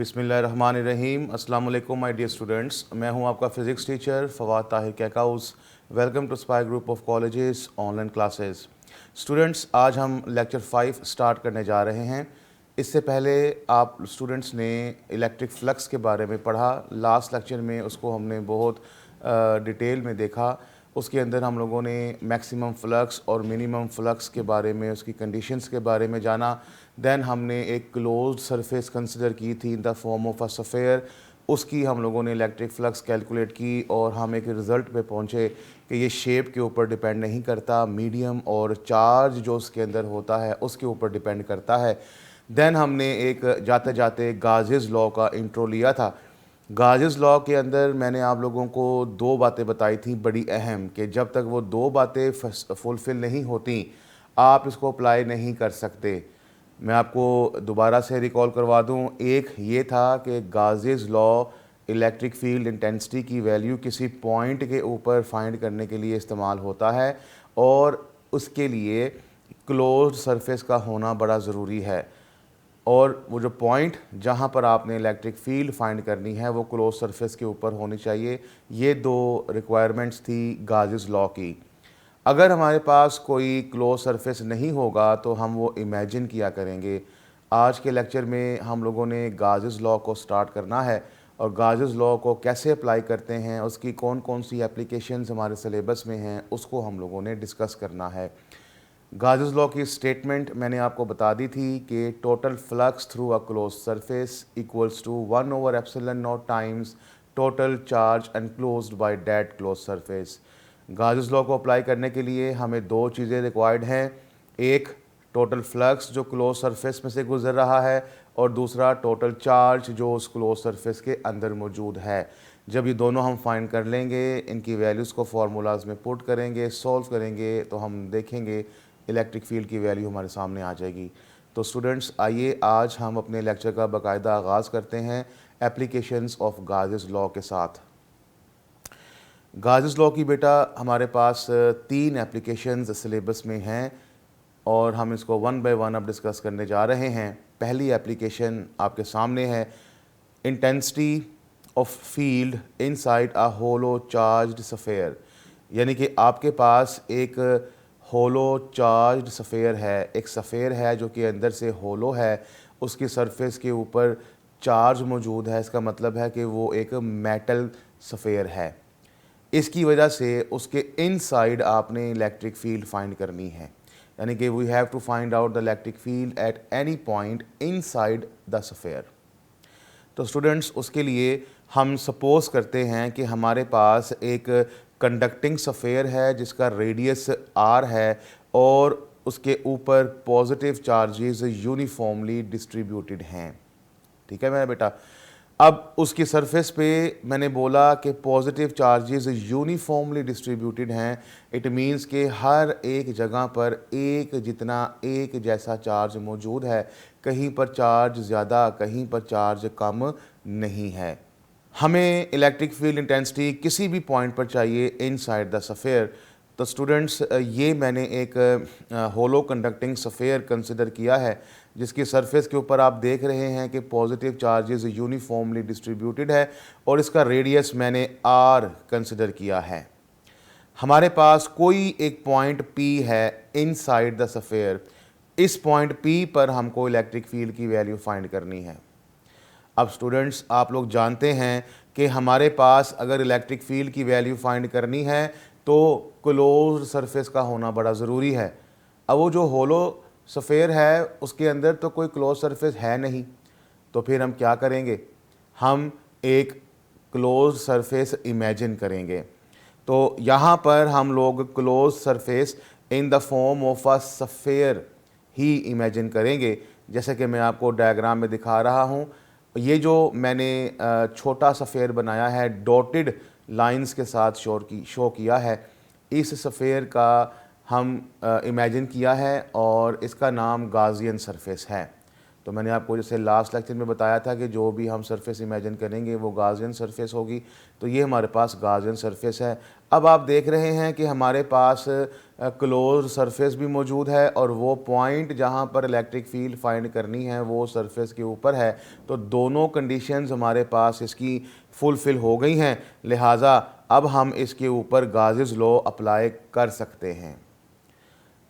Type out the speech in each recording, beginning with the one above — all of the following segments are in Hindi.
बिस्मिल्लाहिर्रहमानिर्रहीम। अस्सलाम वालेकुम माय डियर स्टूडेंट्स, मैं हूं आपका physics teacher Fawad Tahir Kaikaus. Welcome to Spy group of colleges online classes. Students, आज हम लेक्चर 5 स्टार्ट करने जा रहे हैं। इससे पहले आप स्टूडेंट्स ने इलेक्ट्रिक फ्लक्स के बारे में पढ़ा। लास्ट लेक्चर में उसको हमने बहुत डिटेल में देखा। उसके अंदर हम लोगों ने मैक्सिमम फ्लक्स और मिनिमम फ्लक्स के बारे में, उसकी कंडीशंस के बारे में जाना। दैन हमने एक क्लोज्ड सरफेस कंसिडर की थी in the form of a sphere. उसकी हम लोगों ने इलेक्ट्रिक फ्लक्स कैलकुलेट की और हम एक रिज़ल्ट पे पहुँचे कि ये शेप के ऊपर डिपेंड नहीं करता, मीडियम और चार्ज जो उसके अंदर होता है उसके ऊपर डिपेंड करता है। दैन हमने एक जाते जाते गाजेस लॉ का इंट्रो लिया था। गाजेस लॉ के अंदर मैंने आप लोगों को दो बातें बताई थी बड़ी अहम, कि जब तक वो दो बातें फुलफ़िल नहीं होती आप इसको अप्लाई नहीं कर सकते। मैं आपको दोबारा से रिकॉल करवा दूं। एक ये था कि gauges law electric field intensity की वैल्यू किसी पॉइंट के ऊपर फाइंड करने के लिए इस्तेमाल होता है और उसके लिए क्लोज्ड सरफेस का होना बड़ा ज़रूरी है। और वो जो पॉइंट जहाँ पर आपने इलेक्ट्रिक फील्ड फाइंड करनी है वो क्लोज सरफेस के ऊपर होनी चाहिए। ये दो रिक्वायरमेंट्स थी गाजेस लॉ की। अगर हमारे पास कोई क्लोज सरफेस नहीं होगा तो हम वो इमेजिन किया करेंगे। आज के लेक्चर में हम लोगों ने गाजेस लॉ को स्टार्ट करना है और गाजेस लॉ को कैसे अप्लाई करते हैं, उसकी कौन कौन सी एप्लीकेशंस हमारे सिलेबस में हैं, उसको हम लोगों ने डिस्कस करना है। गाजेस लॉ की स्टेटमेंट मैंने आपको बता दी थी कि total flux through a closed surface equals to 1/एप्सिलॉन not times total charge enclosed by that closed surface. Gauss's law को अप्लाई करने के लिए हमें दो चीज़ें रिक्वायर्ड हैं। एक, टोटल फ्लक्स जो क्लोज सरफेस में से गुजर रहा है, और दूसरा टोटल चार्ज जो उस क्लोज सरफेस के अंदर मौजूद है। जब ये दोनों हम फाइंड कर लेंगे, इनकी वैल्यूज़ को फार्मूलाज में पुट करेंगे, सॉल्व करेंगे, तो हम देखेंगे इलेक्ट्रिक फील्ड की वैल्यू हमारे सामने आ जाएगी। तो स्टूडेंट्स, आइए आज हम अपने लेक्चर का बाकायदा आगाज़ करते हैं एप्लीकेशंस ऑफ गाजेस लॉ के साथ। गाजेस लॉ की बेटा हमारे पास तीन एप्लीकेशंस सिलेबस में हैं और हम इसको वन बाय वन अब डिस्कस करने जा रहे हैं। पहली एप्लीकेशन आपके सामने है, intensity of field inside a hollow charged sphere. यानी कि आपके पास एक होलो चार्ज्ड सफ़ेयर है, एक सफ़ेयर है जो कि अंदर से होलो है, उसकी सरफेस के ऊपर चार्ज मौजूद है। इसका मतलब है कि वो एक मेटल सफ़ेयर है। इसकी वजह से उसके इनसाइड आपने इलेक्ट्रिक फील्ड फाइंड करनी है। यानी कि we have to find out the electric field at any point inside the sphere. तो स्टूडेंट्स, उसके लिए हम सपोज करते हैं कि हमारे पास एक कंडक्टिंग सफ़ेयर है जिसका रेडियस r है और उसके ऊपर पॉजिटिव चार्जेस यूनिफॉर्मली डिस्ट्रीब्यूटेड हैं। ठीक है मेरा बेटा। अब उसकी सरफेस पे मैंने बोला कि पॉजिटिव चार्जेस यूनिफॉर्मली डिस्ट्रीब्यूटेड हैं। इट मींस कि हर एक जगह पर एक जैसा चार्ज मौजूद है। कहीं पर चार्ज ज़्यादा, कहीं पर चार्ज कम नहीं है। हमें इलेक्ट्रिक फील्ड इंटेंसिटी किसी भी पॉइंट पर चाहिए इनसाइड द सफ़ेयर। तो स्टूडेंट्स, ये मैंने एक होलो कंडक्टिंग सफ़ेयर कंसिडर किया है जिसकी सरफेस के ऊपर आप देख रहे हैं कि पॉजिटिव चार्जेस यूनिफॉर्मली डिस्ट्रीब्यूटेड है और इसका रेडियस मैंने r कंसिडर किया है। हमारे पास कोई एक पॉइंट P है इनसाइड द सफ़ेयर। इस पॉइंट P पर हमको इलेक्ट्रिक फील्ड की वैल्यू फाइंड करनी है। अब स्टूडेंट्स, आप लोग जानते हैं कि हमारे पास अगर इलेक्ट्रिक फील्ड की वैल्यू फाइंड करनी है तो क्लोज्ड सरफेस का होना बड़ा ज़रूरी है। अब वो जो होलो सफ़ेयर है उसके अंदर तो कोई क्लोज सरफेस है नहीं, तो फिर हम क्या करेंगे? हम एक क्लोज सरफेस इमेजिन करेंगे। तो यहाँ पर हम लोग close surface in the form of a sphere he imagine करेंगे, जैसे कि मैं आपको डायग्राम में दिखा रहा हूँ। ये जो मैंने छोटा सफ़ेयर बनाया है, डॉटेड लाइंस के साथ शो किया है, इस सफ़ेयर का हम इमेजिन किया है और इसका नाम गाजियन सरफेस है। तो मैंने आपको जैसे लास्ट लेक्चर में बताया था कि जो भी हम सरफेस इमेजिन करेंगे वो गाजियन सरफेस होगी। तो ये हमारे पास गाजियन सरफेस है। अब आप देख रहे हैं कि हमारे पास क्लोज सरफेस भी मौजूद है और वो पॉइंट जहाँ पर इलेक्ट्रिक फील्ड फाइंड करनी है वो सरफेस के ऊपर है। तो दोनों कंडीशंस हमारे पास इसकी फुलफ़िल हो गई हैं, लिहाजा अब हम इसके ऊपर गाज़िस लॉ अप्लाई कर सकते हैं।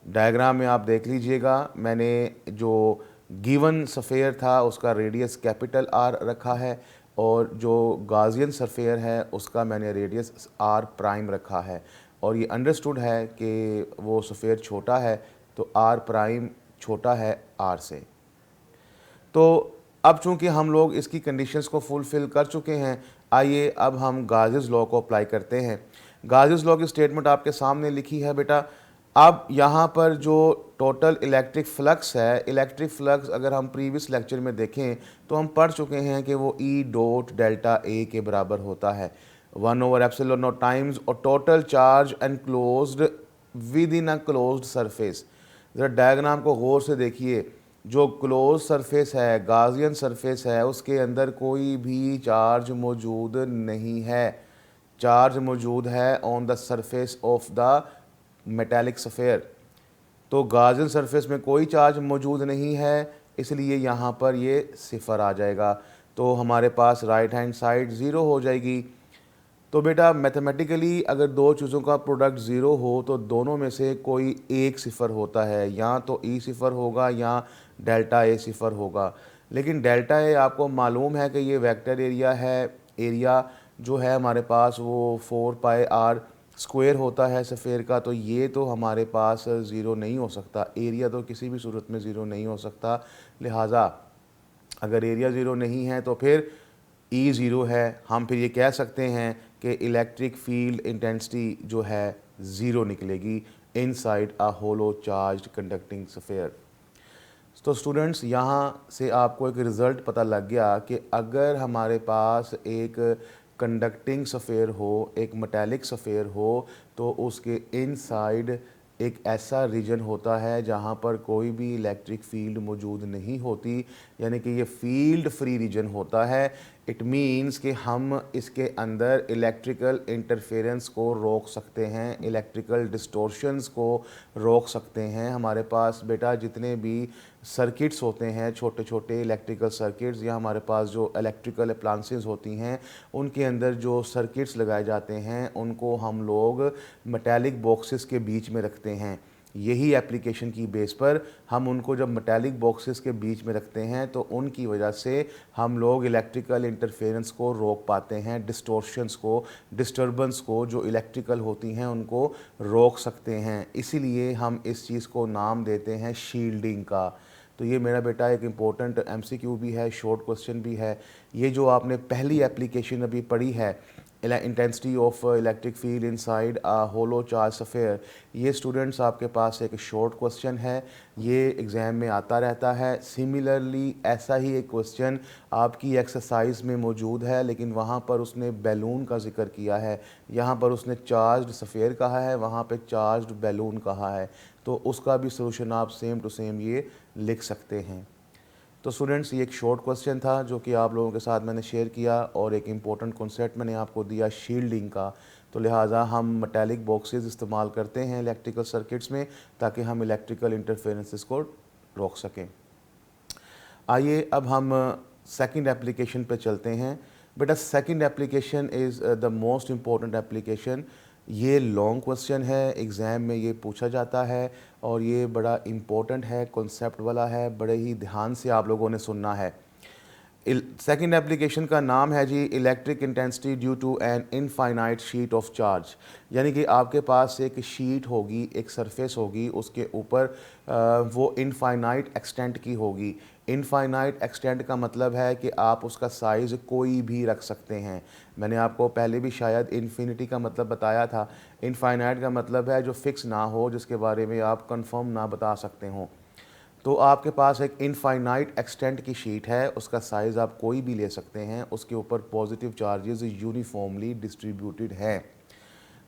डायग्राम में आप देख लीजिएगा, मैंने जो गिवन सफ़ेयर था उसका रेडियस कैपिटल आर रखा है और जो गाजियन सफ़ेयर है उसका मैंने रेडियस आर प्राइम रखा है, और ये अंडरस्टूड है कि वो सफ़ेयर छोटा है तो आर प्राइम छोटा है आर से। तो अब चूंकि हम लोग इसकी कंडीशंस को फुलफ़िल कर चुके हैं, आइए अब हम गाज़िस लॉ को अप्लाई करते हैं। गाज़िस लॉ की स्टेटमेंट आपके सामने लिखी है बेटा। अब यहाँ पर जो टोटल इलेक्ट्रिक फ्लक्स है, इलेक्ट्रिक फ्लक्स अगर हम प्रीवियस लेक्चर में देखें तो हम पढ़ चुके हैं कि वो ई डॉट डेल्टा ए के बराबर होता है, 1/एप्सिलॉन टाइम्स और total charge enclosed with in a closed surface. ज़रा डायग्राम को गौर से देखिए, जो क्लोज सरफेस है, गाजियन सरफेस है, उसके अंदर कोई भी चार्ज मौजूद नहीं है। चार्ज मौजूद है on the surface of the metallic sphere. तो गाजियन सरफेस में कोई चार्ज मौजूद नहीं है, इसलिए यहाँ पर ये सिफर आ जाएगा। तो हमारे पास राइट हैंड साइड ज़ीरो हो जाएगी। तो बेटा मैथमेटिकली अगर दो चीज़ों का प्रोडक्ट ज़ीरो हो तो दोनों में से कोई एक सिफर होता है, या तो ई सिफर होगा या डेल्टा ए सिफर होगा। लेकिन डेल्टा ए आपको मालूम है कि ये वेक्टर एरिया है, एरिया जो है हमारे पास वो 4πr स्क्वायर होता है सफ़ेयर का, तो ये तो हमारे पास ज़ीरो नहीं हो सकता, एरिया तो किसी भी सूरत में ज़ीरो नहीं हो सकता। लिहाजा अगर एरिया ज़ीरो नहीं है तो फिर ई ज़ीरो है। हम फिर ये कह सकते हैं कि इलेक्ट्रिक फील्ड इंटेंसिटी जो है ज़ीरो निकलेगी inside a hollow charged conducting sphere. तो स्टूडेंट्स, यहाँ से आपको एक रिज़ल्ट पता लग गया कि अगर हमारे पास एक कंडक्टिंग सफ़ेयर हो, एक मेटालिक सफ़ेयर हो, तो उसके इनसाइड एक ऐसा रीजन होता है जहाँ पर कोई भी इलेक्ट्रिक फील्ड मौजूद नहीं होती, यानी कि ये फील्ड फ्री रीजन होता है। इट मीन्स कि हम इसके अंदर इलेक्ट्रिकल इंटरफेरेंस को रोक सकते हैं, इलेक्ट्रिकल डिस्टॉर्शंस को रोक सकते हैं। हमारे पास बेटा जितने भी सर्किट्स होते हैं, छोटे छोटे इलेक्ट्रिकल सर्किट्स, या हमारे पास जो इलेक्ट्रिकल अप्लायंसेस होती हैं, उनके अंदर जो सर्किट्स लगाए जाते हैं उनको हम लोग मेटालिक बॉक्सेस के बीच में रखते हैं। यही एप्लीकेशन की बेस पर हम उनको जब मेटालिक बॉक्सेस के बीच में रखते हैं तो उनकी वजह से हम लोग इलेक्ट्रिकल इंटरफेरेंस को रोक पाते हैं, डिस्टॉर्शंस को, डिस्टर्बेंस को जो इलेक्ट्रिकल होती हैं उनको रोक सकते हैं। इसीलिए हम इस चीज़ को नाम देते हैं शील्डिंग का। तो ये मेरा बेटा एक इम्पोर्टेंट एमसीक्यू भी है, शॉर्ट क्वेश्चन भी है। ये जो आपने पहली एप्लीकेशन अभी पढ़ी है, intensity of electric field inside a hollow charge sphere, ये स्टूडेंट्स आपके पास एक शॉर्ट क्वेश्चन है, ये एग्ज़ाम में आता रहता है। सिमिलरली ऐसा ही एक क्वेश्चन आपकी एक्सरसाइज में मौजूद है, लेकिन वहाँ पर उसने बैलून का जिक्र किया है, यहाँ पर उसने चार्ज्ड सफ़ेयर कहा है, वहाँ पे चार्ज्ड बैलून कहा है। तो उसका भी सोल्यूशन आप सेम टू सेम ये लिख सकते हैं। तो स्टूडेंट्स, ये एक शॉर्ट क्वेश्चन था जो कि आप लोगों के साथ मैंने शेयर किया, और एक इम्पोर्टेंट कॉन्सेप्ट मैंने आपको दिया शील्डिंग का। तो लिहाजा हम मेटालिक बॉक्सेस इस्तेमाल करते हैं इलेक्ट्रिकल सर्किट्स में ताकि हम इलेक्ट्रिकल इंटरफेरेंसेस को रोक सकें। आइए अब हम सेकंड एप्लीकेशन पे चलते हैं। बेटा second application is the most important application. ये लॉन्ग क्वेश्चन है, एग्ज़ाम में ये पूछा जाता है और ये बड़ा इम्पोर्टेंट है, कॉन्सेप्ट वाला है, बड़े ही ध्यान से आप लोगों ने सुनना है। सेकंड एप्लीकेशन का नाम है जी electric intensity due to an infinite sheet of charge. यानी कि आपके पास एक शीट होगी, एक सरफेस होगी, उसके ऊपर वो इनफाइनाइट एक्सटेंट की होगी। इनफाइनाइट एक्सटेंट का मतलब है कि आप उसका साइज़ कोई भी रख सकते हैं। मैंने आपको पहले भी शायद इन्फिनिटी का मतलब बताया था। इनफाइनाइट का मतलब है जो फिक्स ना हो, जिसके बारे में आप कंफर्म ना बता सकते हों। तो आपके पास एक इनफाइनाइट एक्सटेंट की शीट है, उसका साइज़ आप कोई भी ले सकते हैं, उसके ऊपर पॉजिटिव चार्जेस यूनिफॉर्मली डिस्ट्रीब्यूटेड हैं।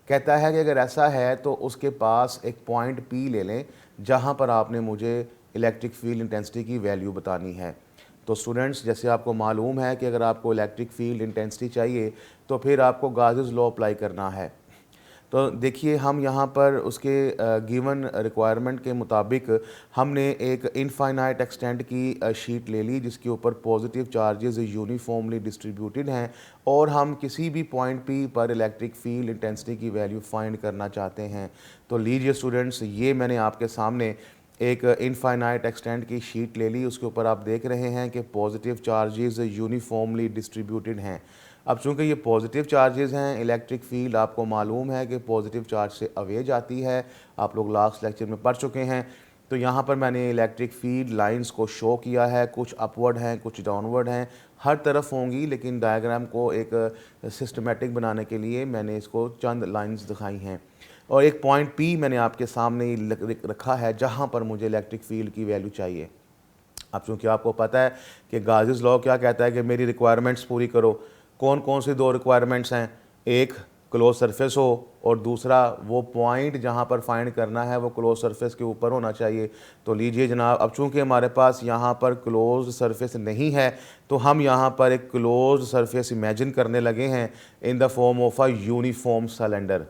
कहता है कि अगर ऐसा है तो उसके पास एक पॉइंट पी ले लें जहां पर आपने मुझे इलेक्ट्रिक फील्ड इंटेंसिटी की वैल्यू बतानी है। तो स्टूडेंट्स, जैसे आपको मालूम है कि अगर आपको इलेक्ट्रिक फील्ड इंटेंसिटी चाहिए तो फिर आपको गाउस लॉ अप्लाई करना है। तो देखिए हम यहाँ पर उसके गिवन रिक्वायरमेंट के मुताबिक हमने एक इनफाइनाइट एक्सटेंट की शीट ले ली जिसके ऊपर पॉजिटिव चार्जेस यूनिफॉर्मली डिस्ट्रीब्यूटेड हैं और हम किसी भी पॉइंट पी पर इलेक्ट्रिक फील्ड इंटेंसिटी की वैल्यू फाइंड करना चाहते हैं। तो लीजिए स्टूडेंट्स, ये मैंने आपके सामने एक इनफाइनाइट एक्सटेंट की शीट ले ली। उसके ऊपर आप देख रहे हैं कि पॉजिटिव चार्जेस यूनिफॉर्मली डिस्ट्रीब्यूटेड हैं। अब चूंकि ये पॉजिटिव चार्जेस हैं, इलेक्ट्रिक फील्ड आपको मालूम है कि पॉजिटिव चार्ज से अवे जाती है, आप लोग लास्ट लेक्चर में पढ़ चुके हैं। तो यहाँ पर मैंने इलेक्ट्रिक फील्ड लाइंस को शो किया है, कुछ अपवर्ड हैं कुछ डाउनवर्ड हैं, हर तरफ होंगी, लेकिन डायग्राम को एक सिस्टमेटिक बनाने के लिए मैंने इसको चंद लाइंस दिखाई हैं। और एक पॉइंट पी मैंने आपके सामने ही रखा है जहाँ पर मुझे इलेक्ट्रिक फील्ड की वैल्यू चाहिए। अब चूँकि आपको पता है कि गाउस लॉ क्या कहता है कि मेरी रिक्वायरमेंट्स पूरी करो। कौन कौन सी दो रिक्वायरमेंट्स हैं? एक क्लोज सरफेस हो और दूसरा वो पॉइंट जहाँ पर फाइंड करना है वो क्लोज सरफेस के ऊपर होना चाहिए। तो लीजिए जनाब, अब चूँकि हमारे पास यहाँ पर क्लोज सरफेस नहीं है तो हम यहाँ पर एक क्लोज सरफेस इमेजिन करने लगे हैं in the form of a uniform cylinder.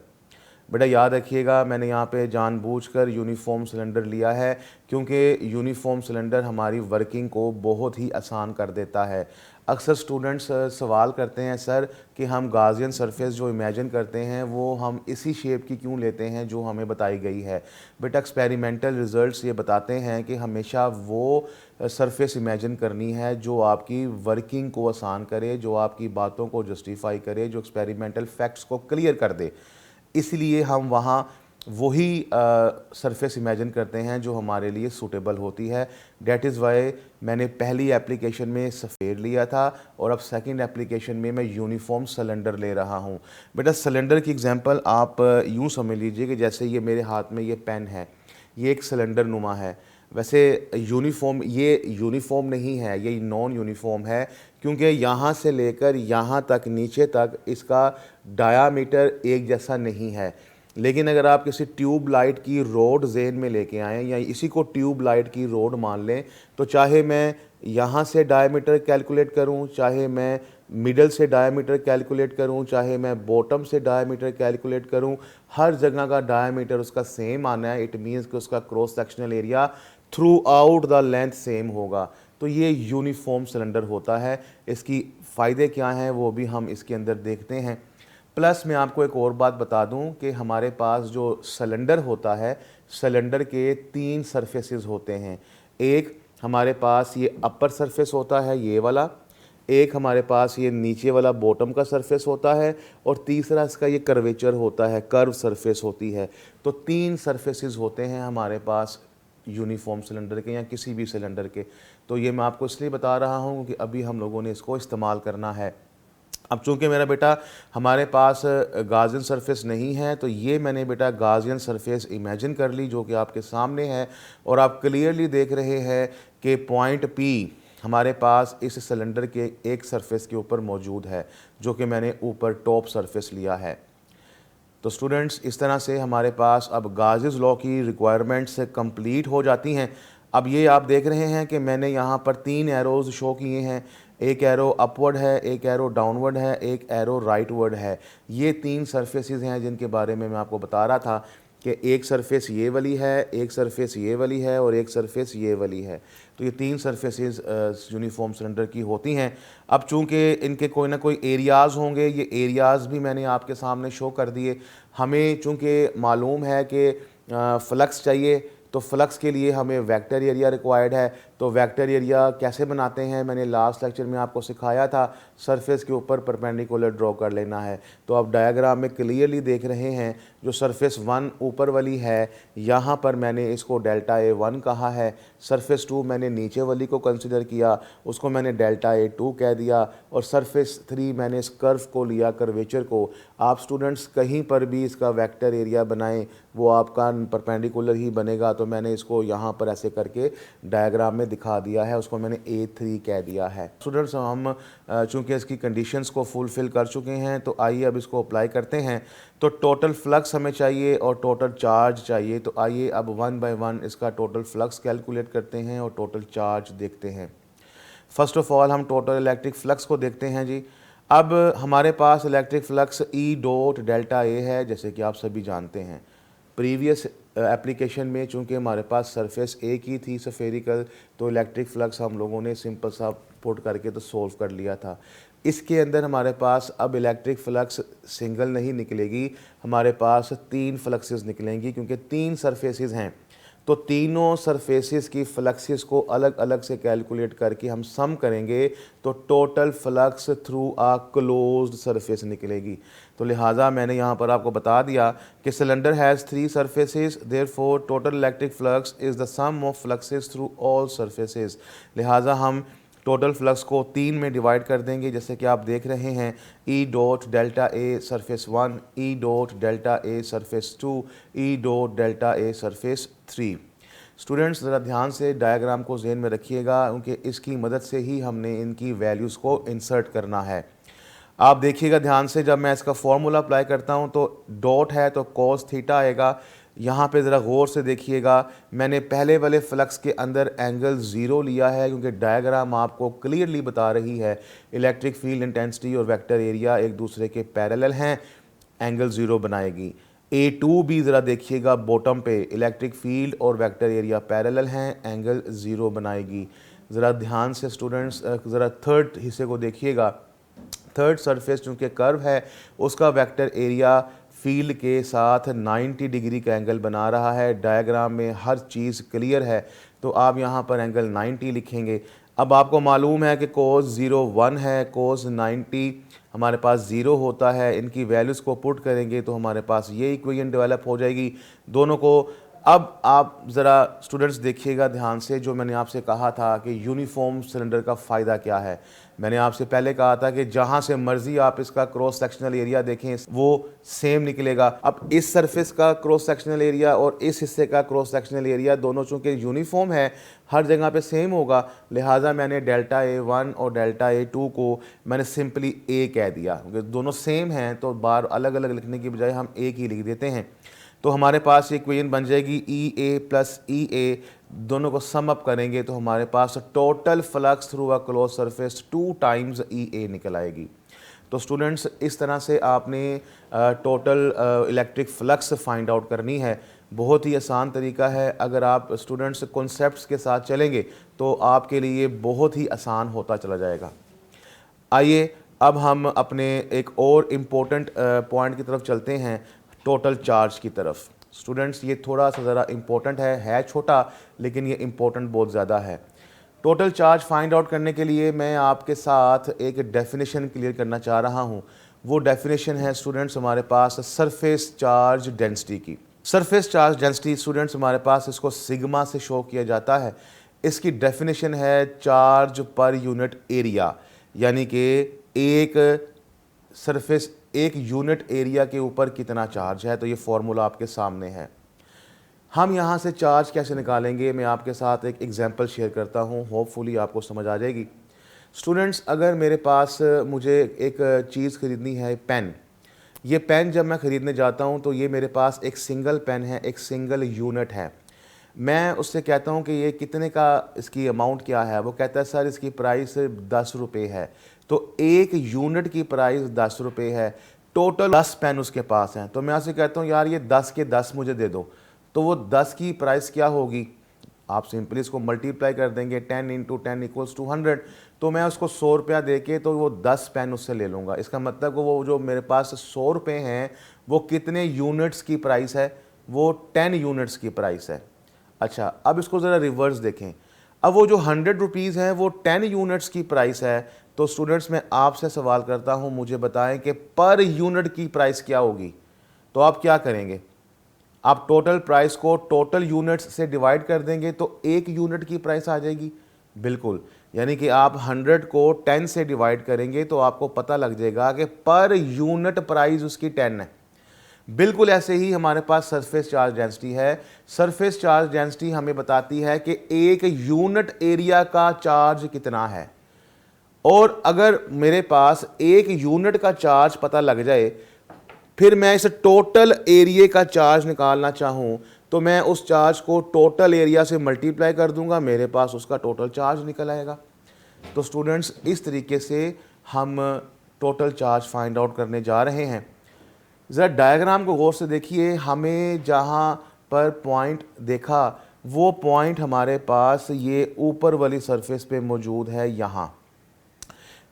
बेटा याद रखिएगा, मैंने यहाँ पे जानबूझकर यूनिफॉर्म सिलेंडर लिया है क्योंकि यूनिफॉर्म सिलेंडर हमारी वर्किंग को बहुत ही आसान कर देता है। अक्सर स्टूडेंट्स सवाल करते हैं सर कि हम गाउसियन सरफेस जो इमेजिन करते हैं वो हम इसी शेप की क्यों लेते हैं जो हमें बताई गई है। बेटा एक्सपेरिमेंटल रिजल्ट्स ये बताते हैं कि हमेशा वो सरफेस इमेजिन करनी है जो आपकी वर्किंग को आसान करे, जो आपकी बातों को जस्टिफाई करे, जो एक्सपेरिमेंटल फैक्ट्स को क्लियर कर दे। इसलिए हम वहाँ वही सरफेस इमेजिन करते हैं जो हमारे लिए सूटेबल होती है। डेट इज़ वाई मैंने पहली एप्लीकेशन में सफ़ेद लिया था और अब सेकंड एप्लीकेशन में मैं यूनिफॉर्म सिलेंडर ले रहा हूँ। बेटा सिलेंडर की एग्जांपल आप यूँ समझ लीजिए कि जैसे ये मेरे हाथ में ये पेन है, ये एक सिलेंडर नुमा है। वैसे ये यूनिफॉर्म नहीं है, ये नॉन यूनिफॉर्म है क्योंकि यहाँ से लेकर यहाँ तक नीचे तक इसका डायामीटर एक जैसा नहीं है। लेकिन अगर आप किसी ट्यूब लाइट की रोड जेन में लेके आएँ या इसी को ट्यूब लाइट की रोड मान लें, तो चाहे मैं यहाँ से डायमीटर कैलकुलेट करूँ, चाहे मैं मिडल से डायमीटर कैलकुलेट करूँ, चाहे मैं बॉटम से डायमीटर कैलकुलेट करूँ, हर जगह का डायमीटर उसका सेम आना है। इट मीन्स कि उसका cross sectional area through out the length same होगा। तो ये यूनिफॉर्म सिलेंडर होता है। इसकी फ़ायदे क्या हैं वो भी हम इसके अंदर देखते हैं। प्लस मैं आपको एक और बात बता दूं कि हमारे पास जो सिलेंडर होता है, सिलेंडर के 3 सरफेसेस होते हैं। एक हमारे पास ये अपर सरफेस होता है ये वाला, एक हमारे पास ये नीचे वाला बॉटम का सरफेस होता है और तीसरा इसका ये कर्वेचर होता है, कर्व सरफेस होती है। तो 3 सरफेसेस होते हैं हमारे पास यूनिफॉर्म सिलेंडर के या किसी भी सिलेंडर के। तो ये मैं आपको इसलिए बता रहा हूँ कि अभी हम लोगों ने इसको इस्तेमाल करना है। अब चूंकि मेरा बेटा हमारे पास गाउसियन सरफेस नहीं है तो ये मैंने बेटा गाउसियन सरफेस इमेजिन कर ली जो कि आपके सामने है और आप क्लियरली देख रहे हैं कि पॉइंट पी हमारे पास इस सिलेंडर के एक सरफेस के ऊपर मौजूद है जो कि मैंने ऊपर टॉप सरफेस लिया है। तो स्टूडेंट्स इस तरह से हमारे पास अब गाउस लॉ की रिक्वायरमेंट्स कंप्लीट हो जाती हैं। अब ये आप देख रहे हैं कि मैंने यहाँ पर 3 एरोज़ शो किए हैं। एक एरो अपवर्ड है, एक एरो डाउनवर्ड है, एक एरो राइटवर्ड है। ये 3 सरफेसेस हैं जिनके बारे में मैं आपको बता रहा था कि एक सरफेस ये वाली है, एक सरफेस ये वाली है और एक सरफेस ये वाली है। तो ये 3 सरफेसेस यूनिफॉर्म सिलेंडर की होती हैं। अब चूंकि इनके कोई ना कोई एरियाज़ होंगे, ये एरियाज़ भी मैंने आपके सामने शो कर दिए। हमें चूंकि मालूम है कि फ्लक्स चाहिए तो फ्लक्स के लिए हमें वेक्टर एरिया रिक्वायर्ड है। तो वेक्टर एरिया कैसे बनाते हैं मैंने लास्ट लेक्चर में आपको सिखाया था, सरफेस के ऊपर परपेंडिकुलर ड्रॉ कर लेना है। तो आप डायग्राम में क्लियरली देख रहे हैं जो सरफेस 1 ऊपर वाली है यहाँ पर मैंने इसको डेल्टा A1 कहा है। सरफेस 2 मैंने नीचे वाली को कंसिडर किया, उसको मैंने डेल्टा A2 कह दिया और सरफेस 3 मैंने इस कर्व को लिया, कर्वेचर को। आप स्टूडेंट्स कहीं पर भी इसका वेक्टर एरिया बनाएं वो आपका परपेंडिकुलर ही बनेगा। तो मैंने इसको यहाँ पर ऐसे करके डायग्राम में दिखा दिया है, उसको मैंने A3 कह दिया है। स्टूडेंट्स हम चूँकि इसकी कंडीशंस को फुलफ़िल कर चुके हैं तो आइए अब इसको अप्लाई करते हैं। तो टोटल फ्लक्स हमें चाहिए और टोटल चार्ज चाहिए। तो आइए अब 1 बाय 1 इसका टोटल फ्लक्स कैलकुलेट करते हैं और टोटल चार्ज देखते हैं। फर्स्ट ऑफ ऑल हम टोटल इलेक्ट्रिक फ्लक्स को देखते हैं जी। अब हमारे पास electric flux E dot delta A है, जैसे कि आप सभी जानते हैं। प्रीवियस एप्लीकेशन में चूंकि हमारे पास सरफेस एक ही थी स्फेरिकल, तो इलेक्ट्रिक फ्लक्स हम लोगों ने सिंपल सा पुट करके तो सोल्व कर लिया था। इसके अंदर हमारे पास अब इलेक्ट्रिक फ्लक्स सिंगल नहीं निकलेगी, हमारे पास 3 फ्लक्सेस निकलेंगी, क्योंकि 3 सरफेसेस हैं। तो तीनों सरफेसेस की फ्लक्सेस को अलग अलग से कैलकुलेट करके हम सम करेंगे तो टोटल फ्लक्स थ्रू आ क्लोज्ड सरफेस निकलेगी। तो लिहाजा मैंने यहाँ पर आपको बता दिया कि cylinder has 3 surfaces, therefore total electric flux is the sum of fluxes through all surfaces. लिहाजा हम टोटल फ्लक्स को 3 में डिवाइड कर देंगे, जैसे कि आप देख रहे हैं ई dot delta a surface 1, E dot delta a surface 2, E dot delta a surface 3। Students ज़रा ध्यान से डायग्राम को ज़हन में रखिएगा, क्योंकि इसकी मदद से ही हमने इनकी वैल्यूज़ को इंसर्ट करना है। आप देखिएगा ध्यान से, जब मैं इसका फॉर्मूला अप्लाई करता हूँ तो डॉट है तो कॉस थीटा आएगा। यहाँ पे ज़रा गौर से देखिएगा, मैंने पहले वाले फ्लक्स के अंदर एंगल 0 लिया है, क्योंकि डायग्राम आपको क्लियरली बता रही है इलेक्ट्रिक फील्ड इंटेंसिटी और वेक्टर एरिया एक दूसरे के पैरेलल हैं, एंगल 0 बनाएगी। A2 भी ज़रा देखिएगा, बॉटम पे इलेक्ट्रिक फील्ड और वेक्टर एरिया पैरेलल हैं, एंगल 0 बनाएगी। ज़रा ध्यान से स्टूडेंट्स ज़रा थर्ड हिस्से को देखिएगा। थर्ड सरफेस चूँकि कर्व है, उसका वेक्टर एरिया फील्ड के साथ 90 डिग्री का एंगल बना रहा है। डायग्राम में हर चीज़ क्लियर है, तो आप यहाँ पर एंगल 90 लिखेंगे। अब आपको मालूम है कि कोस 0 1 है, कोस 90 हमारे पास 0 होता है। इनकी वैल्यूज़ को पुट करेंगे तो हमारे पास ये इक्वेशन डेवलप हो जाएगी दोनों को। अब आप ज़रा स्टूडेंट्स देखिएगा ध्यान से, जो मैंने आपसे कहा था कि यूनिफॉर्म सिलेंडर का फ़ायदा क्या है। मैंने आपसे पहले कहा था कि जहाँ से मर्ज़ी आप इसका क्रॉस सेक्शनल एरिया देखें वो सेम निकलेगा। अब इस सरफेस का क्रॉस सेक्शनल एरिया और इस हिस्से का क्रॉस सेक्शनल एरिया दोनों चूँकि यूनिफॉर्म है, हर जगह पे सेम होगा, लिहाजा मैंने डेल्टा A1 और डेल्टा A2 को मैंने सिंपली ए कह दिया, क्योंकि दोनों सेम हैं तो बार अलग अलग लिखने की बजाय हम एक ही लिख देते हैं। तो हमारे पास इक्वेशन बन जाएगी ई ए प्लस ई ए, दोनों को सम अप करेंगे तो हमारे पास total flux through a closed surface 2 times E A निकल आएगी। तो स्टूडेंट्स इस तरह से आपने total electric flux find out करनी है। बहुत ही आसान तरीका है, अगर आप स्टूडेंट्स कॉन्सेप्ट्स के साथ चलेंगे तो आपके लिए बहुत ही आसान होता चला जाएगा। आइए अब हम अपने एक और इम्पोर्टेंट पॉइंट की तरफ चलते हैं, टोटल चार्ज की तरफ। स्टूडेंट्स ये थोड़ा सा ज़रा इम्पोर्टेंट है छोटा, लेकिन ये इम्पोर्टेंट बहुत ज़्यादा है। टोटल चार्ज फाइंड आउट करने के लिए मैं आपके साथ एक डेफिनेशन क्लियर करना चाह रहा हूँ। वो डेफिनेशन है स्टूडेंट्स हमारे पास सरफेस चार्ज डेंसिटी की। सरफेस चार्ज डेंसिटी स्टूडेंट्स हमारे पास इसको सिग्मा से शो किया जाता है। इसकी डेफिनेशन है चार्ज पर यूनिट एरिया, यानी कि एक सरफेस एक यूनिट एरिया के ऊपर कितना चार्ज है। तो ये फॉर्मूला आपके सामने है। हम यहाँ से चार्ज कैसे निकालेंगे, मैं आपके साथ एक एग्जांपल शेयर करता हूँ, होपफुली आपको समझ आ जाएगी। स्टूडेंट्स अगर मेरे पास मुझे एक चीज़ ख़रीदनी है, पेन। ये पेन जब मैं ख़रीदने जाता हूँ तो ये मेरे पास एक सिंगल पेन है, एक सिंगल यूनिट है। मैं उससे कहता हूँ कि ये कितने का, इसकी अमाउंट क्या है। वो कहता है सर इसकी प्राइस 10 रुपये है। तो एक यूनिट की प्राइस 10 रुपये है, टोटल 10 पेन उसके पास हैं। तो मैं उससे कहता हूँ यार ये 10 के 10 मुझे दे दो। तो वो 10 की प्राइस क्या होगी, आप सिंपली इसको मल्टीप्लाई कर देंगे, 10 × 10 = 100। तो मैं उसको 100 रुपया दे के तो वो 10 पेन उससे ले लूँगा। इसका मतलब वो जो मेरे पास 100 रुपये हैं वो कितने यूनिट्स की प्राइस है, वो 10 यूनिट्स की प्राइस है। अच्छा अब इसको ज़रा रिवर्स देखें, अब वो जो 100 रुपीज़ हैं वो 10 यूनिट्स की प्राइस है। तो स्टूडेंट्स मैं आपसे सवाल करता हूँ, मुझे बताएं कि पर यूनिट की प्राइस क्या होगी। तो आप क्या करेंगे, आप टोटल प्राइस को टोटल यूनिट्स से डिवाइड कर देंगे तो एक यूनिट की प्राइस आ जाएगी। बिल्कुल, यानी कि आप 100 को 10 से डिवाइड करेंगे तो आपको पता लग जाएगा कि पर यूनिट प्राइस उसकी 10 है। बिल्कुल ऐसे ही हमारे पास सरफेस चार्ज डेंसिटी है। सरफेस चार्ज डेंसिटी हमें बताती है कि एक यूनिट एरिया का चार्ज कितना है। और अगर मेरे पास एक यूनिट का चार्ज पता लग जाए, फिर मैं इस टोटल एरिया का चार्ज निकालना चाहूँ तो मैं उस चार्ज को टोटल एरिया से मल्टीप्लाई कर दूंगा, मेरे पास उसका टोटल चार्ज निकल आएगा। तो स्टूडेंट्स इस तरीके से हम टोटल चार्ज फाइंड आउट करने जा रहे हैं। ज़रा डायग्राम को गौर से देखिए, हमें जहाँ पर पॉइंट देखा वो पॉइंट हमारे पास ये ऊपर वाली सरफेस पे मौजूद है यहाँ,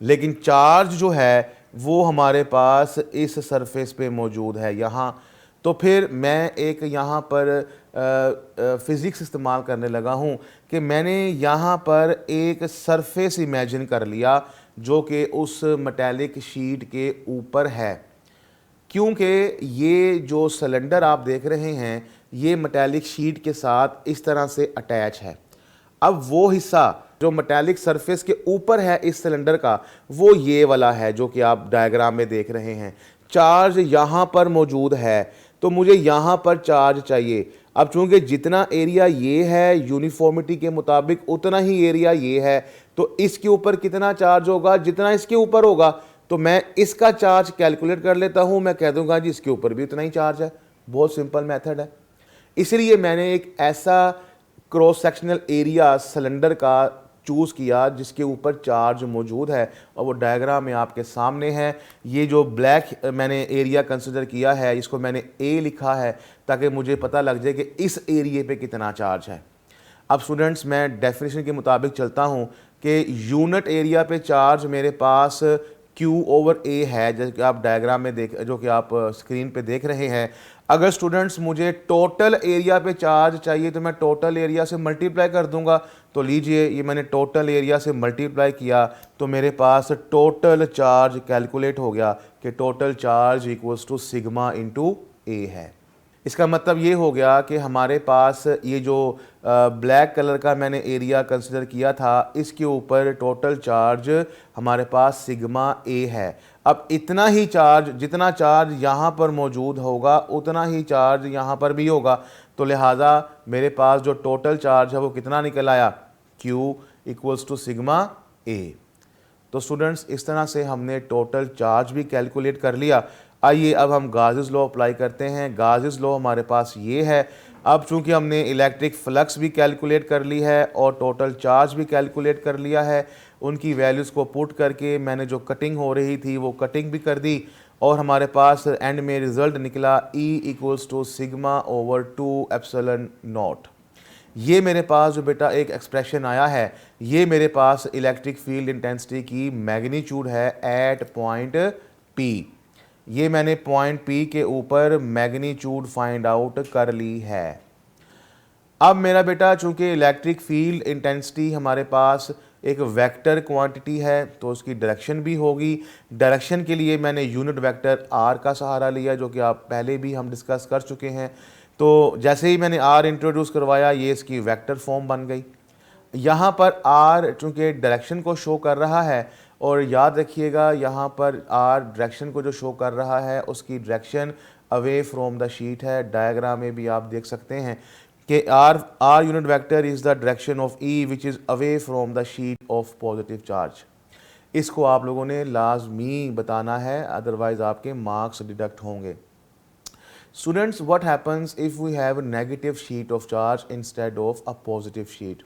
लेकिन चार्ज जो है वो हमारे पास इस सरफेस पे मौजूद है यहाँ। तो फिर मैं एक यहाँ पर फ़िज़िक्स इस्तेमाल करने लगा हूँ कि मैंने यहाँ पर एक सरफेस इमेजिन कर लिया जो कि उस मेटालिक शीट के ऊपर है, क्योंकि ये जो सिलेंडर आप देख रहे हैं ये मेटालिक शीट के साथ इस तरह से अटैच है। अब वो हिस्सा जो मेटालिक सरफेस के ऊपर है इस सिलेंडर का, वो ये वाला है जो कि आप डायग्राम में देख रहे हैं। चार्ज यहाँ पर मौजूद है तो मुझे यहाँ पर चार्ज चाहिए। अब चूंकि जितना एरिया ये है यूनिफॉर्मिटी के मुताबिक उतना ही एरिया ये है, तो इसके ऊपर कितना चार्ज होगा, जितना इसके ऊपर होगा तो मैं इसका चार्ज कैलकुलेट कर लेता हूँ, मैं कह दूंगा जी इसके ऊपर भी उतना ही चार्ज है। बहुत सिंपल मेथड है। इसलिए मैंने एक ऐसा क्रॉस सेक्शनल एरिया सिलेंडर का चूज़ किया जिसके ऊपर चार्ज मौजूद है, और वो डायग्राम में आपके सामने है। ये जो ब्लैक मैंने एरिया कंसिडर किया है इसको मैंने ए लिखा है ताकि मुझे पता लग जाए कि इस एरिए पे कितना चार्ज है। अब स्टूडेंट्स मैं डेफिनेशन के मुताबिक चलता हूँ कि यूनिट एरिया पे चार्ज मेरे पास Q/A है, जैसे कि आप डायग्राम में जो कि आप स्क्रीन पे देख रहे हैं। अगर स्टूडेंट्स मुझे टोटल एरिया पे चार्ज चाहिए तो मैं टोटल एरिया से मल्टीप्लाई कर दूंगा। तो लीजिए ये मैंने टोटल एरिया से मल्टीप्लाई किया तो मेरे पास टोटल चार्ज कैलकुलेट हो गया कि total charge equals to sigma into A है। इसका मतलब ये हो गया कि हमारे पास ये जो ब्लैक कलर का मैंने एरिया कंसिडर किया था इसके ऊपर टोटल चार्ज हमारे पास सिग्मा ए है। अब इतना ही चार्ज, जितना चार्ज यहाँ पर मौजूद होगा उतना ही चार्ज यहाँ पर भी होगा, तो लिहाजा मेरे पास जो टोटल चार्ज है वो कितना निकल आया, Q इक्वल्स टू सिग्मा ए। तो स्टूडेंट्स इस तरह से हमने टोटल चार्ज भी कैलकुलेट कर लिया। आइए अब हम गाउस लॉ अप्लाई करते हैं। गाउस लॉ हमारे पास ये है। अब चूंकि हमने इलेक्ट्रिक फ्लक्स भी कैलकुलेट कर ली है और टोटल चार्ज भी कैलकुलेट कर लिया है, उनकी वैल्यूज़ को पुट करके मैंने जो कटिंग हो रही थी वो कटिंग भी कर दी, और हमारे पास एंड में रिज़ल्ट निकला E equals to sigma over 2 epsilon naught. ये मेरे पास जो बेटा एक एक्सप्रेशन आया है, ये मेरे पास इलेक्ट्रिक फील्ड इंटेंसिटी की मैग्नीट्यूड है एट पॉइंट P। ये मैंने पॉइंट P के ऊपर मैग्नीट्यूड फाइंड आउट कर ली है। अब मेरा बेटा चूंकि इलेक्ट्रिक फील्ड इंटेंसिटी हमारे पास एक वेक्टर क्वांटिटी है तो उसकी डायरेक्शन भी होगी। डायरेक्शन के लिए मैंने यूनिट वेक्टर R का सहारा लिया जो कि आप पहले भी हम डिस्कस कर चुके हैं। तो जैसे ही मैंने R इंट्रोड्यूस करवाया ये इसकी वेक्टर फॉर्म बन गई। यहाँ पर R चूँकि डायरेक्शन को शो कर रहा है, और याद रखिएगा यहाँ पर R डायरेक्शन को जो शो कर रहा है उसकी direction away from the sheet है। डायग्राम में भी आप देख सकते हैं कि R unit vector is the direction of E which is away from the sheet of positive charge. इसको आप लोगों ने लाजमी बताना है, अदरवाइज आपके मार्क्स डिडक्ट होंगे। Students, what happens if we have a negative sheet of charge instead of a positive sheet?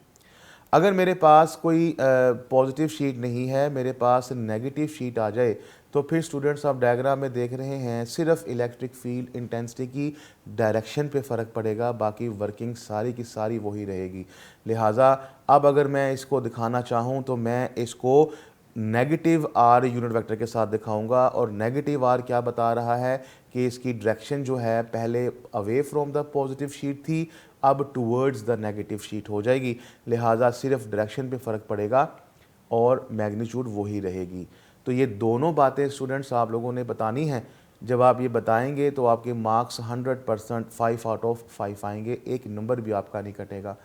अगर मेरे पास कोई पॉजिटिव शीट नहीं है, मेरे पास नेगेटिव शीट आ जाए, तो फिर स्टूडेंट्स आप डायग्राम में देख रहे हैं सिर्फ इलेक्ट्रिक फील्ड इंटेंसिटी की डायरेक्शन पे फ़र्क पड़ेगा, बाकी वर्किंग सारी की सारी वही रहेगी। लिहाजा अब अगर मैं इसको दिखाना चाहूँ तो मैं इसको नेगेटिव R यूनिट वेक्टर के साथ दिखाऊंगा, और नेगेटिव R क्या बता रहा है कि इसकी डायरेक्शन जो है पहले away from the positive sheet थी, अब टूवर्ड्स द नेगेटिव शीट हो जाएगी। लिहाजा सिर्फ डायरेक्शन पे फ़र्क पड़ेगा और मैग्नीट्यूड वही रहेगी। तो ये दोनों बातें स्टूडेंट्स आप लोगों ने बतानी हैं। जब आप ये बताएंगे तो आपके मार्क्स 100% 5 आउट ऑफ 5 आएंगे, एक नंबर भी आपका नहीं कटेगा।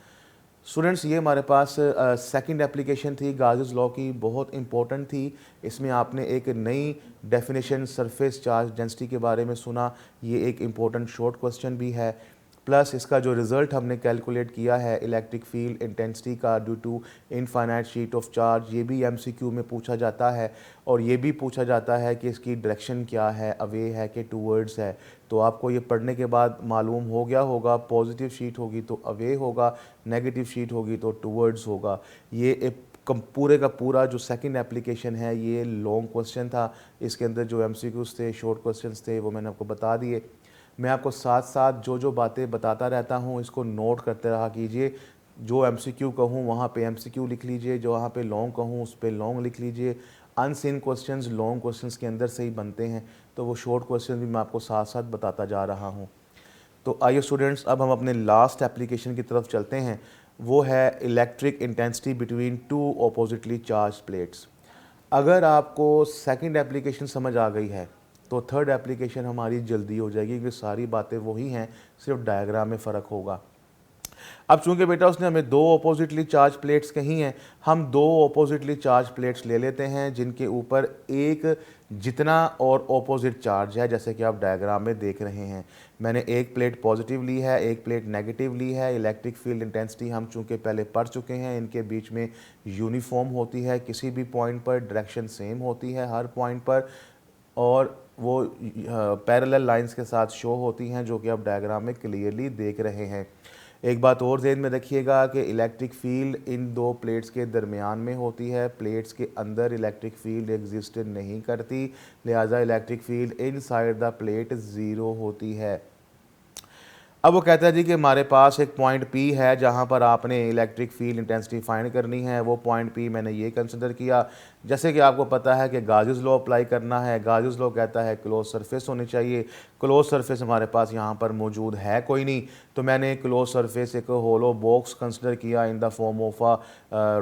स्टूडेंट्स ये हमारे पास सेकंड एप्लीकेशन थी गाउस लॉ की, बहुत इंपॉर्टेंट थी। इसमें आपने एक नई डेफिनेशन सरफेस चार्ज डेंसिटी के बारे में सुना, ये एक इम्पोर्टेंट शॉर्ट क्वेश्चन भी है। प्लस इसका जो रिज़ल्ट हमने कैलकुलेट किया है इलेक्ट्रिक फील्ड इंटेंसिटी का due to infinite sheet of charge, ये भी MCQ में पूछा जाता है, और ये भी पूछा जाता है कि इसकी डायरेक्शन क्या है, अवे है कि टूवर्ड्स है। तो आपको ये पढ़ने के बाद मालूम हो गया होगा, पॉजिटिव शीट होगी तो अवे होगा, नेगेटिव शीट होगी तो टूवर्ड्स होगा। ये पूरे का पूरा जो सेकंड एप्लीकेशन है ये लॉन्ग क्वेश्चन था। इसके अंदर जो एमसीक्यूज थे, शॉर्ट क्वेश्चंस थे, वो मैंने आपको बता दिए। मैं आपको साथ साथ जो जो बातें बताता रहता हूँ इसको नोट करते रहा कीजिए। जो एमसीक्यू कहूँ वहाँ पे एमसीक्यू लिख लीजिए, जो वहाँ पे लॉन्ग कहूँ उस पर लॉन्ग लिख लीजिए। अनसीन क्वेश्चंस लॉन्ग क्वेश्चंस के अंदर से ही बनते हैं, तो वो शॉर्ट क्वेश्चन भी मैं आपको साथ साथ बताता जा रहा हूँ। तो आइए स्टूडेंट्स, अब हम अपने लास्ट एप्लीकेशन की तरफ चलते हैं। वो है electric intensity between two oppositely charge plates. अगर आपको सेकंड एप्लीकेशन समझ आ गई है तो थर्ड एप्लीकेशन हमारी जल्दी हो जाएगी, क्योंकि सारी बातें वही हैं, सिर्फ डायग्राम में फ़र्क होगा। अब चूंकि बेटा उसने हमें दो अपोजिटली चार्ज प्लेट्स कही हैं, हम दो अपोजिटली चार्ज प्लेट्स ले लेते हैं जिनके ऊपर एक जितना और अपोजिट चार्ज है, जैसे कि आप डायग्राम में देख रहे हैं। मैंने एक प्लेट पॉजिटिव ली है, एक प्लेट नेगेटिव ली है। इलेक्ट्रिक फील्ड इंटेंसिटी हम चूंकि पहले पढ़ चुके हैं, इनके बीच में यूनिफॉर्म होती है, किसी भी पॉइंट पर डायरेक्शन सेम होती है हर पॉइंट पर, और वो पैरेलल लाइंस के साथ शो होती हैं, जो कि आप डायग्राम में क्लियरली देख रहे हैं। एक बात और ज़हन में रखिएगा कि इलेक्ट्रिक फील्ड इन दो प्लेट्स के दरमियान में होती है, प्लेट्स के अंदर इलेक्ट्रिक फील्ड एग्जिस्ट नहीं करती, लिहाजा electric field inside the plate zero होती है। अब वो कहता है जी कि हमारे पास एक पॉइंट P है जहाँ पर आपने इलेक्ट्रिक फील्ड इंटेंसिटी फाइंड करनी है। वो पॉइंट P मैंने ये कंसिडर किया, जैसे कि आपको पता है कि गाउस लॉ अप्लाई करना है। गाउस लॉ कहता है क्लोज सरफेस होनी चाहिए। क्लोज सरफेस हमारे पास यहाँ पर मौजूद है कोई नहीं, तो मैंने क्लोज सरफेस एक होलो बॉक्स कंसिडर किया in the form of a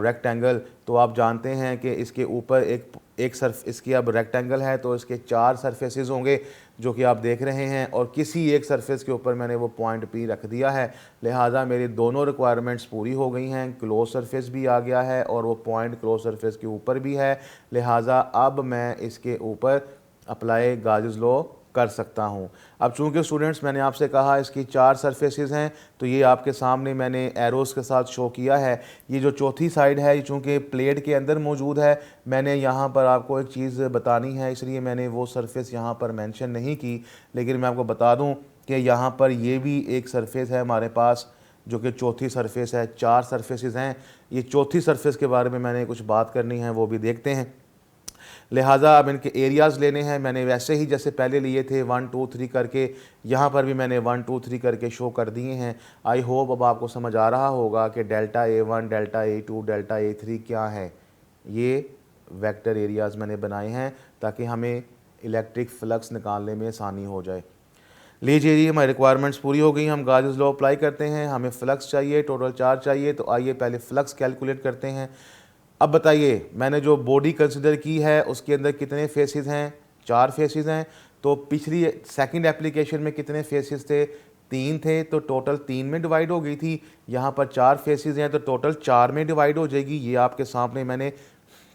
rectangle. तो आप जानते हैं कि इसके ऊपर एक इसकी अब रेक्टेंगल है, तो इसके चार सरफेसेस होंगे जो कि आप देख रहे हैं, और किसी एक सरफेस के ऊपर मैंने वो पॉइंट P रख दिया है। लिहाजा मेरी दोनों रिक्वायरमेंट्स पूरी हो गई हैं, क्लोज सरफेस भी आ गया है और वो पॉइंट क्लोज सरफेस के ऊपर भी है। लिहाजा अब मैं इसके ऊपर अप्लाई गाउस लॉ कर सकता हूं। अब चूंकि स्टूडेंट्स मैंने आपसे कहा इसकी चार सरफेसेस हैं, तो ये आपके सामने मैंने एरोस के साथ शो किया है। ये जो चौथी साइड है, ये चूंकि प्लेट के अंदर मौजूद है, मैंने यहाँ पर आपको एक चीज़ बतानी है, इसलिए मैंने वो सरफेस यहाँ पर मेंशन नहीं की। लेकिन मैं आपको बता दूँ कि यहाँ पर ये भी एक सरफेस है हमारे पास, जो कि चौथी सरफेस है। चार सरफेसेस हैं, ये चौथी सरफेस के बारे में मैंने कुछ बात करनी है, वो भी देखते हैं। लिहाजा अब इनके एरियाज़ लेने हैं। मैंने वैसे ही जैसे पहले लिए थे 1 2 3 करके, यहाँ पर भी मैंने 1 2 3 करके शो कर दिए हैं। आई होप अब आपको समझ आ रहा होगा कि delta A1, delta A2, delta A3 क्या है। ये वेक्टर एरियाज़ मैंने बनाए हैं ताकि हमें इलेक्ट्रिक फ्लक्स निकालने में आसानी हो जाए। लीजिए जी, हमारी रिक्वायरमेंट्स पूरी हो गई, हम गाउस लॉ अप्लाई करते हैं। हमें फ्लक्स चाहिए, टोटल चार्ज चाहिए, तो आइए पहले फ्लक्स कैलकुलेट करते हैं। अब बताइए, मैंने जो बॉडी कंसिडर की है उसके अंदर कितने फेसेस हैं? चार फेसेस हैं। तो पिछली सेकंड एप्लीकेशन में कितने फेसेस थे? तीन थे, तो टोटल तीन में डिवाइड हो गई थी। यहाँ पर चार फेसेस हैं तो टोटल चार में डिवाइड हो जाएगी। ये आपके सामने मैंने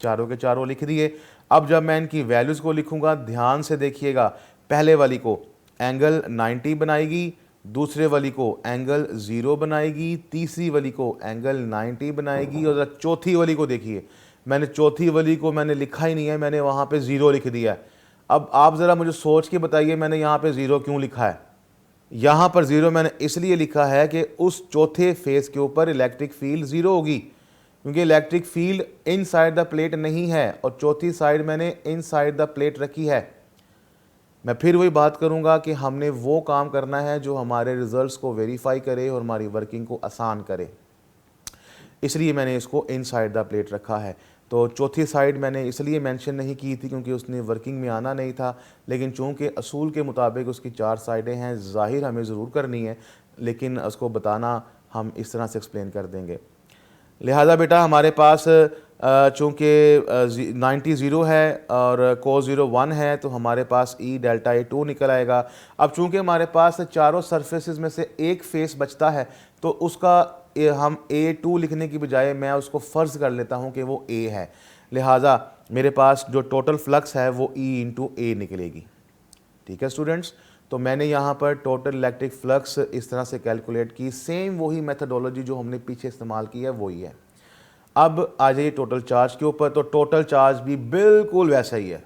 चारों के चारों लिख दिए। अब जब मैं इनकी वैल्यूज़ को लिखूँगा, ध्यान से देखिएगा। पहले वाली को एंगल 90 बनाएगी, दूसरे वाली को एंगल 0 बनाएगी, तीसरी वाली को एंगल 90 बनाएगी, और चौथी वाली को देखिए, मैंने चौथी वाली को मैंने लिखा ही नहीं है, मैंने वहाँ पे 0 लिख दिया है। अब आप ज़रा मुझे सोच के बताइए मैंने यहाँ पे 0 क्यों लिखा है। यहाँ पर 0 मैंने इसलिए लिखा है कि उस चौथे फेस के ऊपर इलेक्ट्रिक फील्ड 0 होगी, क्योंकि electric field inside the plate नहीं है और चौथी साइड मैंने इनसाइड द प्लेट रखी है। मैं फिर वही बात करूंगा कि हमने वो काम करना है जो हमारे रिजल्ट्स को वेरीफाई करे और हमारी वर्किंग को आसान करे, इसलिए मैंने इसको इनसाइड द प्लेट रखा है। तो चौथी साइड मैंने इसलिए मेंशन नहीं की थी क्योंकि उसने वर्किंग में आना नहीं था, लेकिन चूंकि असूल के मुताबिक उसकी चार साइडें हैं, ज़ाहिर हमें ज़रूर करनी है, लेकिन उसको बताना हम इस तरह से एक्सप्लेन कर देंगे। लिहाजा बेटा हमारे पास चूँकि 90 0 है और cos 0 1 है, तो हमारे पास E डेल्टा A2 निकल आएगा। अब चूँकि हमारे पास चारों सरफेसेस में से एक फेस बचता है, तो उसका हम A2 लिखने की बजाय मैं उसको फ़र्ज़ कर लेता हूँ कि वो A है। लिहाजा मेरे पास जो टोटल फ्लक्स है वो E इंटू A निकलेगी। ठीक है स्टूडेंट्स, तो मैंने यहाँ पर टोटल इलेक्ट्रिक फ्लक्स इस तरह से कैलकुलेट की। सेम वही मेथडोलॉजी जो हमने पीछे इस्तेमाल की है वही है। अब आ जाइए टोटल चार्ज के ऊपर, तो टोटल चार्ज भी बिल्कुल वैसा ही है।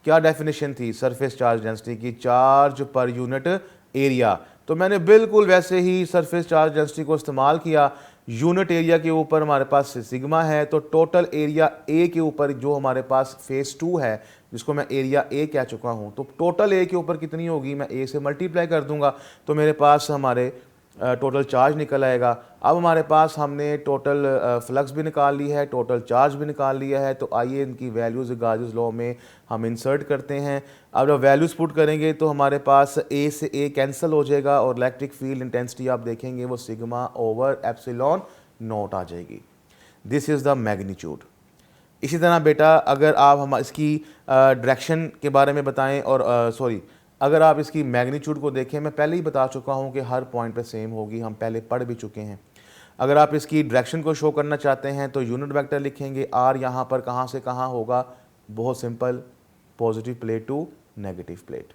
क्या डेफिनेशन थी सरफेस चार्ज डेंसिटी की? Charge per unit area. तो मैंने बिल्कुल वैसे ही सरफेस चार्ज डेंसिटी को इस्तेमाल किया। यूनिट एरिया के ऊपर हमारे पास सिग्मा है, तो टोटल एरिया ए के ऊपर जो हमारे पास फेस 2 है, जिसको मैं एरिया ए कह चुका हूँ, तो टोटल ए के ऊपर कितनी होगी, मैं ए से मल्टीप्लाई कर दूंगा तो मेरे पास हमारे टोटल चार्ज निकल आएगा। अब हमारे पास हमने टोटल फ्लक्स भी निकाल ली है, टोटल चार्ज भी निकाल लिया है। तो आइए इनकी वैल्यूज़ गाउस लॉ में हम इंसर्ट करते हैं। अब जब वैल्यूज़ पुट करेंगे तो हमारे पास ए से ए कैंसिल हो जाएगा और इलेक्ट्रिक फील्ड इंटेंसिटी आप देखेंगे वो सिग्मा ओवर एप्सिलॉन नॉट आ जाएगी। This is the magnitude. इसी तरह बेटा अगर आप हम इसकी डायरेक्शन के बारे में बताएं और अगर आप इसकी मैग्नीट्यूड को देखें, मैं पहले ही बता चुका हूं कि हर पॉइंट पे सेम होगी, हम पहले पढ़ भी चुके हैं। अगर आप इसकी डायरेक्शन को शो करना चाहते हैं तो यूनिट वेक्टर लिखेंगे, आर यहाँ पर कहाँ से कहाँ होगा, बहुत simple, positive plate to negative plate.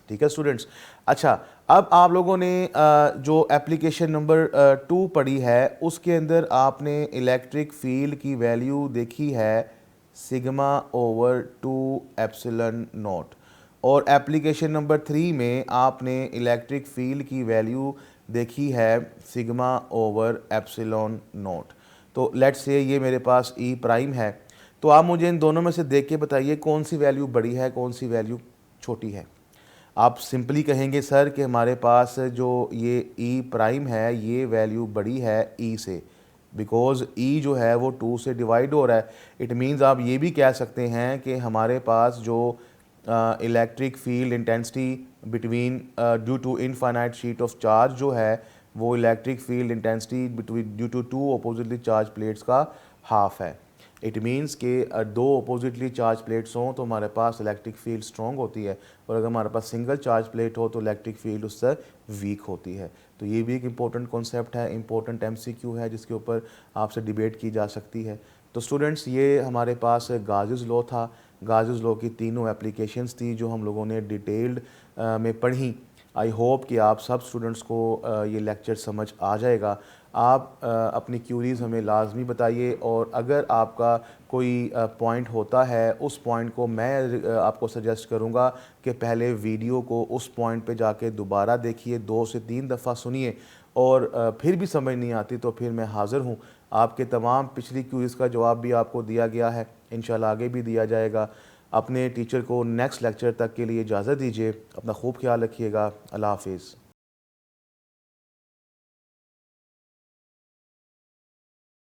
ठीक है स्टूडेंट्स। अच्छा, अब आप लोगों ने जो एप्लीकेशन नंबर 2 पढ़ी है उसके अंदर आपने इलेक्ट्रिक फील्ड की वैल्यू देखी है सिग्मा ओवर 2 एप्सिलॉन नॉट, और एप्लीकेशन नंबर 3 में आपने इलेक्ट्रिक फील्ड की वैल्यू देखी है सिग्मा ओवर एप्सिलॉन नॉट। तो लेट्स से ये मेरे पास ई प्राइम है, तो आप मुझे इन दोनों में से देख के बताइए कौन सी वैल्यू बड़ी है, कौन सी वैल्यू छोटी है। आप सिंपली कहेंगे सर कि हमारे पास जो ये ई प्राइम है ये वैल्यू बड़ी है ई से, बिकॉज ई जो है वो 2 से डिवाइड हो रहा है। इट मीन्स आप ये भी कह सकते हैं कि हमारे पास जो electric field intensity between due to infinite sheet of charge जो है वो electric field intensity between due to 2 oppositely charge plates का हाफ है। इट मीन्स कि 2 अपोजिटली चार्ज प्लेट्स हों तो हमारे पास इलेक्ट्रिक फील्ड स्ट्रॉन्ग होती है, और अगर हमारे पास सिंगल चार्ज प्लेट हो तो इलेक्ट्रिक फील्ड उससे वीक होती है। तो ये भी एक इंपॉर्टेंट कॉन्सेप्ट है, इंपॉर्टेंट एमसीक्यू है जिसके ऊपर आपसे डिबेट की जा सकती है। तो स्टूडेंट्स, ये हमारे पास गाउस लॉ था। गाउस लॉ की तीनों एप्लीकेशंस थी जो हम लोगों ने डिटेल्ड में पढ़ी। आई होप कि आप सब स्टूडेंट्स को ये लेक्चर समझ आ जाएगा। आप अपनी क्यूरीज़ हमें लाजमी बताइए, और अगर आपका कोई पॉइंट होता है उस पॉइंट को मैं आपको सजेस्ट करूँगा कि पहले वीडियो को उस पॉइंट पे जाके दोबारा देखिए, 2 से 3 दफ़ा सुनिए, और फिर भी समझ नहीं आती तो फिर मैं हाज़िर हूँ। आपके तमाम पिछली क्यूरीज़ का जवाब भी आपको दिया गया है, इंशाल्लाह आगे भी दिया जाएगा। अपने टीचर को नेक्स्ट लेक्चर तक के लिए इजाज़त दीजिए। अपना खूब ख्याल रखिएगा। अल्लाह हाफिज़।